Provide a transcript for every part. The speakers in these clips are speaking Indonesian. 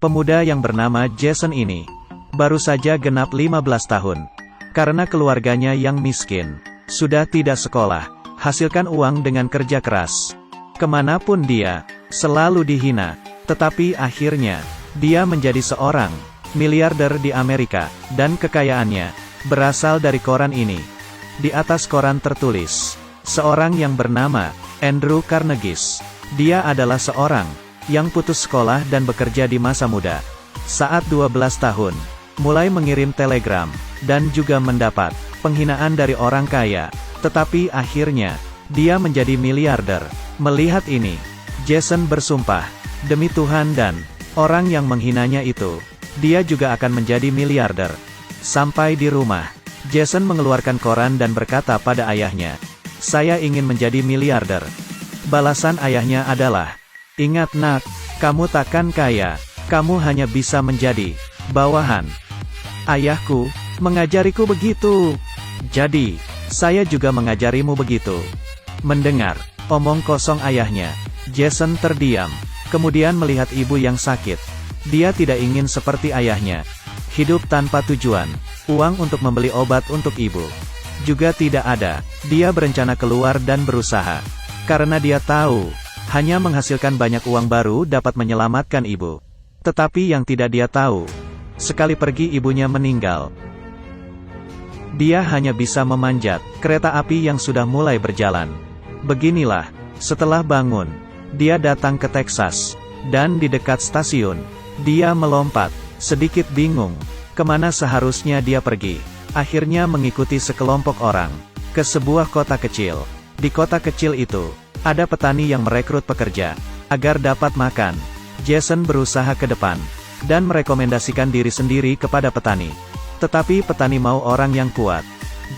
Pemuda yang bernama Jason ini baru saja genap 15 tahun. Karena keluarganya yang miskin, sudah tidak sekolah, hasilkan uang dengan kerja keras. Kemanapun dia, selalu dihina. Tetapi akhirnya, dia menjadi seorang miliarder di Amerika, dan kekayaannya berasal dari koran ini. Di atas koran tertulis, seorang yang bernama Andrew Carnegie. Dia adalah seorang yang putus sekolah dan bekerja di masa muda. Saat 12 tahun, mulai mengirim telegram, dan juga mendapat penghinaan dari orang kaya. Tetapi akhirnya, dia menjadi miliarder. Melihat ini, Jason bersumpah, demi Tuhan dan orang yang menghinanya itu, dia juga akan menjadi miliarder. Sampai di rumah, Jason mengeluarkan koran dan berkata pada ayahnya, "Saya ingin menjadi miliarder." Balasan ayahnya adalah, "Ingat nak, kamu takkan kaya, kamu hanya bisa menjadi bawahan." Ayahku mengajariku begitu. Jadi, saya juga mengajarimu begitu. Mendengar omong kosong ayahnya, Jason terdiam. Kemudian melihat ibu yang sakit. Dia tidak ingin seperti ayahnya. Hidup tanpa tujuan. Uang untuk membeli obat untuk ibu juga tidak ada. Dia berencana keluar dan berusaha. Karena dia tahu, hanya menghasilkan banyak uang baru dapat menyelamatkan ibu. Tetapi yang tidak dia tahu, sekali pergi ibunya meninggal. Dia hanya bisa memanjat kereta api yang sudah mulai berjalan. Beginilah, setelah bangun, dia datang ke Texas, dan di dekat stasiun, dia melompat, sedikit bingung, kemana seharusnya dia pergi. Akhirnya mengikuti sekelompok orang, ke sebuah kota kecil. Di kota kecil itu, ada petani yang merekrut pekerja, agar dapat makan. Jason berusaha ke depan, dan merekomendasikan diri sendiri kepada petani. Tetapi petani mau orang yang kuat.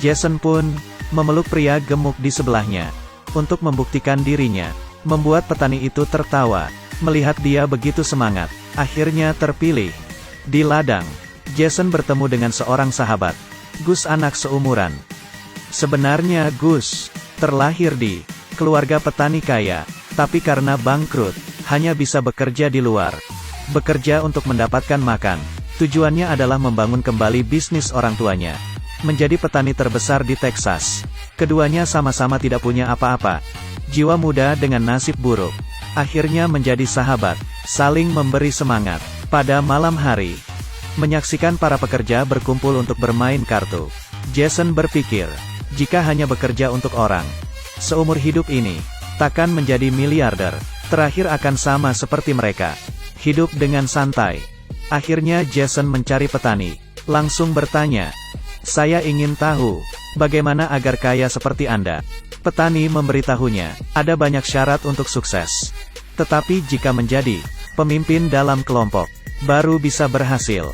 Jason pun memeluk pria gemuk di sebelahnya, untuk membuktikan dirinya. Membuat petani itu tertawa, melihat dia begitu semangat. Akhirnya terpilih. Di ladang, Jason bertemu dengan seorang sahabat, Gus, anak seumuran. Sebenarnya Gus terlahir di keluarga petani kaya, tapi karena bangkrut, hanya bisa bekerja di luar. Bekerja untuk mendapatkan makan. Tujuannya adalah membangun kembali bisnis orang tuanya. Menjadi petani terbesar di Texas. Keduanya sama-sama tidak punya apa-apa. Jiwa muda dengan nasib buruk. Akhirnya menjadi sahabat, saling memberi semangat. Pada malam hari, menyaksikan para pekerja berkumpul untuk bermain kartu, Jason berpikir, jika hanya bekerja untuk orang seumur hidup ini, takkan menjadi miliarder. Terakhir akan sama seperti mereka. Hidup dengan santai. Akhirnya Jason mencari petani. Langsung bertanya, "Saya ingin tahu, bagaimana agar kaya seperti Anda?" Petani memberitahunya, ada banyak syarat untuk sukses. Tetapi jika menjadi pemimpin dalam kelompok, baru bisa berhasil.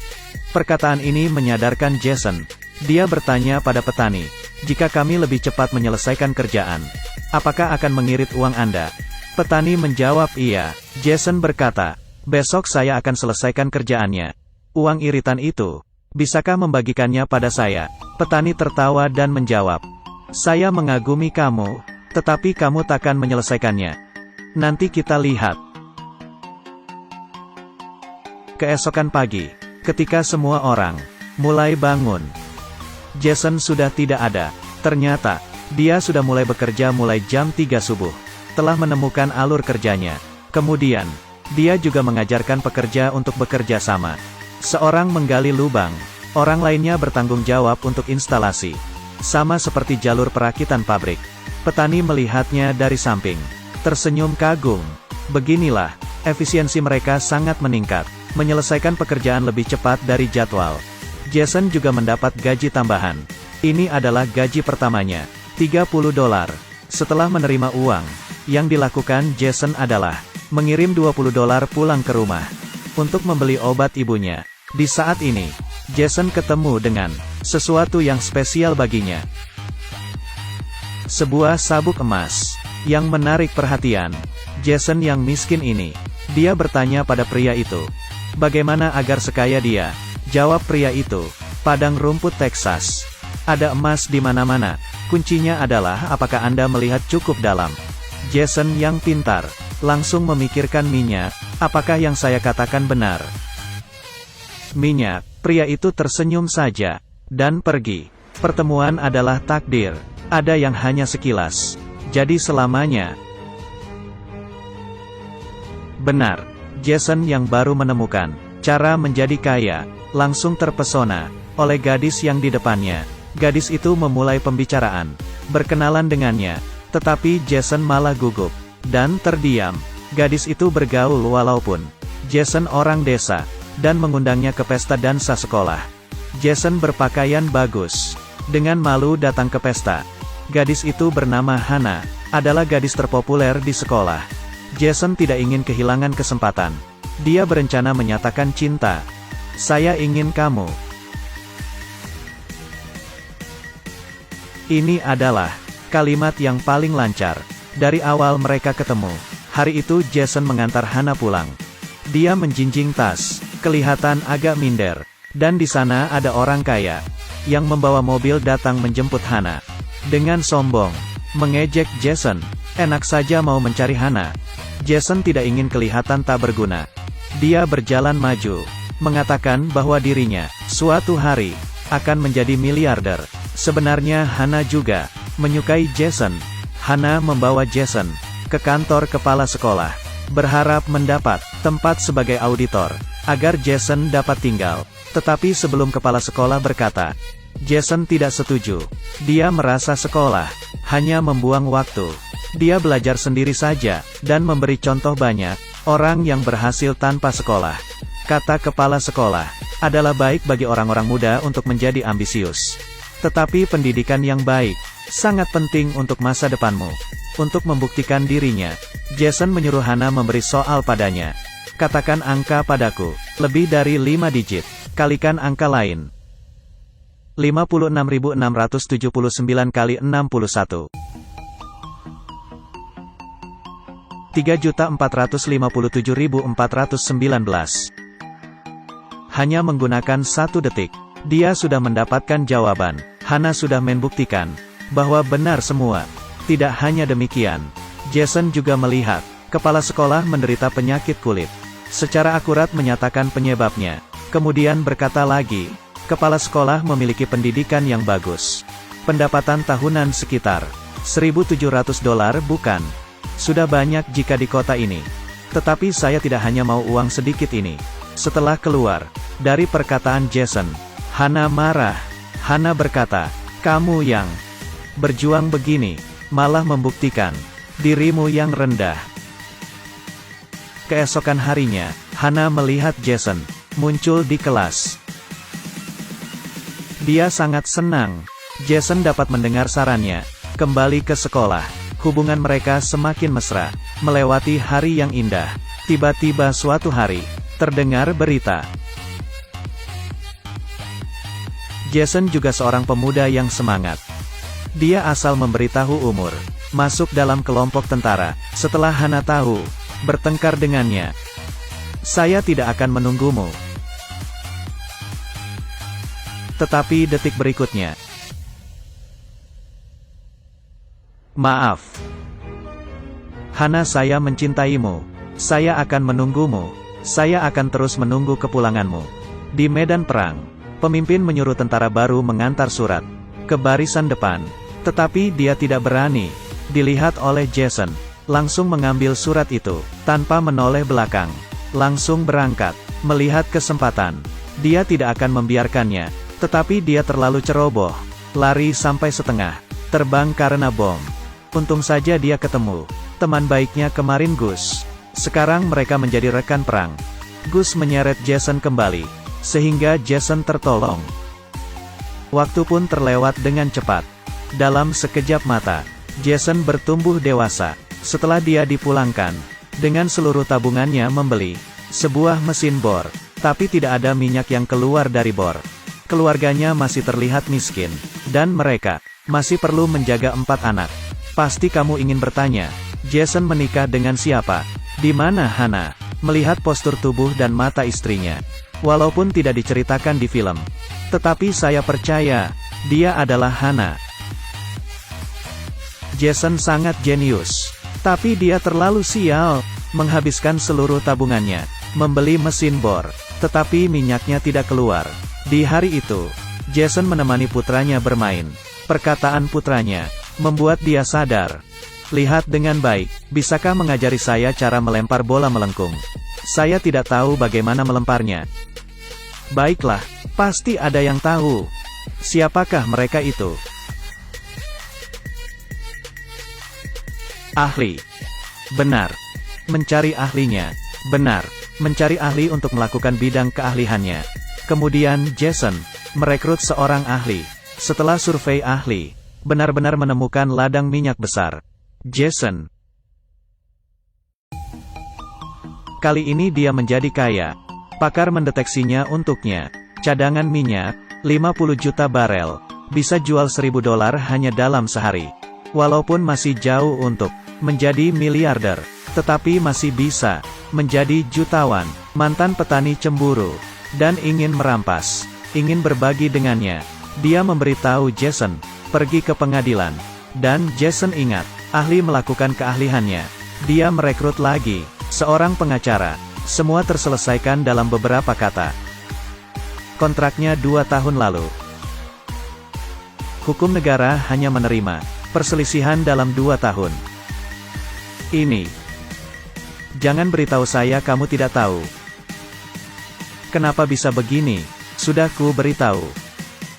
Perkataan ini menyadarkan Jason. Dia bertanya pada petani, "Jika kami lebih cepat menyelesaikan kerjaan, apakah akan mengirit uang Anda?" Petani menjawab iya. Jason berkata, "Besok saya akan selesaikan kerjaannya. Uang iritan itu, bisakah membagikannya pada saya?" Petani tertawa dan menjawab, "Saya mengagumi kamu, tetapi kamu takkan menyelesaikannya. Nanti kita lihat." Keesokan pagi, ketika semua orang mulai bangun, Jason sudah tidak ada. Ternyata, dia sudah mulai bekerja mulai jam 3 subuh. Telah menemukan alur kerjanya. Kemudian, dia juga mengajarkan pekerja untuk bekerja sama. Seorang menggali lubang, orang lainnya bertanggung jawab untuk instalasi. Sama seperti jalur perakitan pabrik. Petani melihatnya dari samping, tersenyum kagum. Beginilah, efisiensi mereka sangat meningkat, menyelesaikan pekerjaan lebih cepat dari jadwal. Jason juga mendapat gaji tambahan. Ini adalah gaji pertamanya, $30. Setelah menerima uang, yang dilakukan Jason adalah mengirim $20 pulang ke rumah untuk membeli obat ibunya. Di saat ini, Jason ketemu dengan sesuatu yang spesial baginya. Sebuah sabuk emas yang menarik perhatian Jason yang miskin ini. Dia bertanya pada pria itu, "Bagaimana agar sekaya dia?" Jawab pria itu, "Padang rumput Texas. Ada emas di mana-mana. Kuncinya adalah apakah Anda melihat cukup dalam." Jason yang pintar langsung memikirkan minyak, apakah yang saya katakan benar? Minyak, pria itu tersenyum saja, dan pergi. Pertemuan adalah takdir, ada yang hanya sekilas, jadi selamanya. Benar, Jason yang baru menemukan cara menjadi kaya, langsung terpesona oleh gadis yang di depannya. Gadis itu memulai pembicaraan, berkenalan dengannya, tetapi Jason malah gugup dan terdiam. Gadis itu bergaul walaupun Jason orang desa, dan mengundangnya ke pesta dansa sekolah. Jason berpakaian bagus, dengan malu datang ke pesta. Gadis itu bernama Hana, adalah gadis terpopuler di sekolah. Jason tidak ingin kehilangan kesempatan. Dia berencana menyatakan cinta. "Saya ingin kamu." Ini adalah kalimat yang paling lancar dari awal mereka ketemu. Hari itu Jason mengantar Hana pulang. Dia menjinjing tas, kelihatan agak minder. Dan di sana ada orang kaya yang membawa mobil datang menjemput Hana. Dengan sombong, mengejek Jason. Enak saja mau mencari Hana. Jason tidak ingin kelihatan tak berguna. Dia berjalan maju, mengatakan bahwa dirinya, suatu hari, akan menjadi miliarder. Sebenarnya Hana juga menyukai Jason. Hana membawa Jason ke kantor kepala sekolah, berharap mendapat tempat sebagai auditor, agar Jason dapat tinggal. Tetapi sebelum kepala sekolah berkata, Jason tidak setuju. Dia merasa sekolah hanya membuang waktu. Dia belajar sendiri saja, dan memberi contoh banyak orang yang berhasil tanpa sekolah. Kata kepala sekolah, adalah baik bagi orang-orang muda untuk menjadi ambisius. Tetapi pendidikan yang baik sangat penting untuk masa depanmu. Untuk membuktikan dirinya, Jason menyuruh Hana memberi soal padanya. Katakan angka padaku, lebih dari 5 digit, kalikan angka lain. 56.679 kali 61. 3.457.419. Hanya menggunakan 1 detik, dia sudah mendapatkan jawaban. Hana sudah membuktikan bahwa benar semua. Tidak hanya demikian, Jason juga melihat kepala sekolah menderita penyakit kulit. Secara akurat menyatakan penyebabnya. Kemudian berkata lagi, kepala sekolah memiliki pendidikan yang bagus. Pendapatan tahunan sekitar $1.700 bukan? Sudah banyak jika di kota ini. Tetapi saya tidak hanya mau uang sedikit ini. Setelah keluar dari perkataan Jason, Hana marah. Hana berkata, kamu yang berjuang begini, malah membuktikan dirimu yang rendah. Keesokan harinya, Hana melihat Jason muncul di kelas. Dia sangat senang. Jason dapat mendengar sarannya, kembali ke sekolah. Hubungan mereka semakin mesra, melewati hari yang indah. Tiba-tiba suatu hari, terdengar berita. Jason juga seorang pemuda yang semangat. Dia asal memberitahu umur, masuk dalam kelompok tentara. Setelah Hana tahu, bertengkar dengannya. Saya tidak akan menunggumu. Tetapi detik berikutnya. Maaf. Hana, saya mencintaimu. Saya akan menunggumu. Saya akan terus menunggu kepulanganmu. Di medan perang, pemimpin menyuruh tentara baru mengantar surat ke barisan depan. Tetapi dia tidak berani dilihat oleh Jason. Langsung mengambil surat itu, tanpa menoleh belakang. Langsung berangkat, melihat kesempatan. Dia tidak akan membiarkannya. Tetapi dia terlalu ceroboh. Lari sampai setengah, terbang karena bom. Untung saja dia ketemu teman baiknya kemarin, Gus. Sekarang mereka menjadi rekan perang. Gus menyeret Jason kembali, sehingga Jason tertolong. Waktu pun terlewat dengan cepat. Dalam sekejap mata, Jason bertumbuh dewasa. Setelah dia dipulangkan, dengan seluruh tabungannya membeli sebuah mesin bor. Tapi tidak ada minyak yang keluar dari bor. Keluarganya masih terlihat miskin, dan mereka masih perlu menjaga 4 anak. Pasti kamu ingin bertanya, Jason menikah dengan siapa? Di mana Hana? Melihat postur tubuh dan mata istrinya. Walaupun tidak diceritakan di film. Tetapi saya percaya, dia adalah Hana. Jason sangat jenius. Tapi dia terlalu sial, menghabiskan seluruh tabungannya, membeli mesin bor. tetapi minyaknya tidak keluar. Di hari itu, Jason menemani putranya bermain. Perkataan putranya membuat dia sadar. Lihat dengan baik, bisakah mengajari saya cara melempar bola melengkung? Saya tidak tahu bagaimana melemparnya. Baiklah, pasti ada yang tahu. Siapakah mereka itu? Ahli. Benar. Mencari ahlinya. Benar. Mencari ahli untuk melakukan bidang keahliannya. Kemudian Jason merekrut seorang ahli. Setelah survei ahli, benar-benar menemukan ladang minyak besar. Jason. Kali ini dia menjadi kaya. Pakar mendeteksinya untuknya. Cadangan minyak, 50 juta barel. Bisa jual $1.000 hanya dalam sehari. Walaupun masih jauh untuk menjadi miliarder, tetapi masih bisa menjadi jutawan. Mantan petani cemburu dan ingin merampas, ingin berbagi dengannya. Dia memberitahu Jason pergi ke pengadilan, dan Jason ingat, ahli melakukan keahliannya. Dia merekrut lagi seorang pengacara. Semua terselesaikan dalam beberapa kata. Kontraknya 2 tahun lalu. Hukum negara hanya menerima perselisihan dalam 2 tahun. Ini. Jangan beritahu saya kamu tidak tahu. Kenapa bisa begini? Sudah ku beritahu.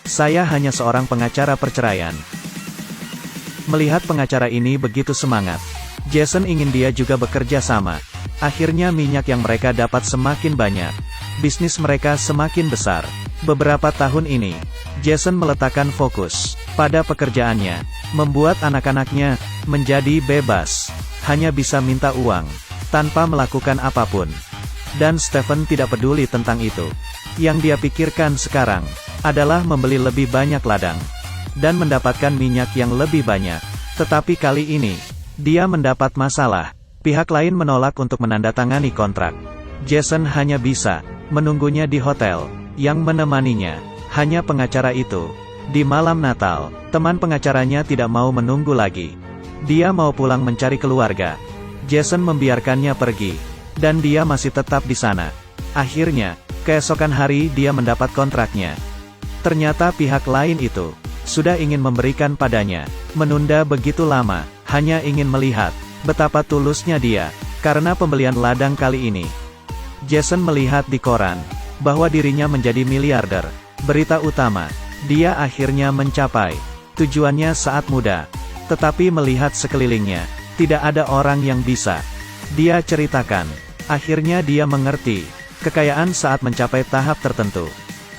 Saya hanya seorang pengacara perceraian. Melihat pengacara ini begitu semangat, Jason ingin dia juga bekerja sama. Akhirnya minyak yang mereka dapat semakin banyak. Bisnis mereka semakin besar. Beberapa tahun ini, Jason meletakkan fokus pada pekerjaannya, membuat anak-anaknya menjadi bebas. Hanya bisa minta uang, tanpa melakukan apapun. Dan Stephen tidak peduli tentang itu. Yang dia pikirkan sekarang, adalah membeli lebih banyak ladang, dan mendapatkan minyak yang lebih banyak. Tetapi kali ini, dia mendapat masalah. Pihak lain menolak untuk menandatangani kontrak. Jason hanya bisa menunggunya di hotel. Yang menemaninya, hanya pengacara itu. Di malam Natal, teman pengacaranya tidak mau menunggu lagi. Dia mau pulang mencari keluarga. Jason membiarkannya pergi, dan dia masih tetap di sana. Akhirnya, keesokan hari dia mendapat kontraknya. Ternyata pihak lain itu sudah ingin memberikan padanya. Menunda begitu lama, hanya ingin melihat betapa tulusnya dia, karena pembelian ladang kali ini. Jason melihat di koran bahwa dirinya menjadi miliarder. Berita utama, dia akhirnya mencapai tujuannya saat muda. Tetapi melihat sekelilingnya, tidak ada orang yang bisa. Dia ceritakan, akhirnya dia mengerti, kekayaan saat mencapai tahap tertentu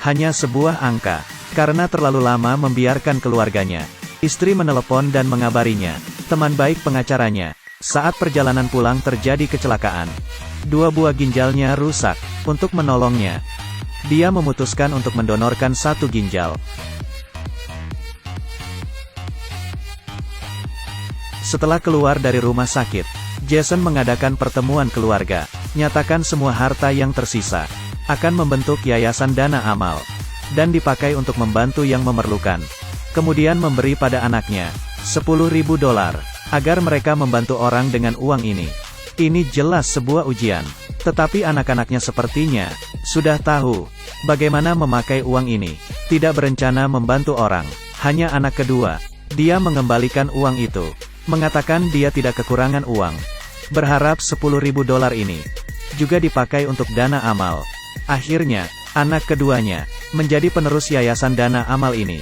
hanya sebuah angka, karena terlalu lama membiarkan keluarganya. Istri menelepon dan mengabarinya, teman baik pengacaranya, saat perjalanan pulang terjadi kecelakaan. 2 buah ginjalnya rusak. Untuk menolongnya, dia memutuskan untuk mendonorkan 1 ginjal. Setelah keluar dari rumah sakit, Jason mengadakan pertemuan keluarga, nyatakan semua harta yang tersisa akan membentuk yayasan dana amal, dan dipakai untuk membantu yang memerlukan. Kemudian memberi pada anaknya $10.000 agar mereka membantu orang dengan uang ini. Ini jelas sebuah ujian, tetapi anak-anaknya sepertinya sudah tahu bagaimana memakai uang ini. Tidak berencana membantu orang. Hanya anak kedua, dia mengembalikan uang itu, mengatakan dia tidak kekurangan uang. Berharap $10.000 ini juga dipakai untuk dana amal. Akhirnya, anak keduanya menjadi penerus yayasan dana amal ini.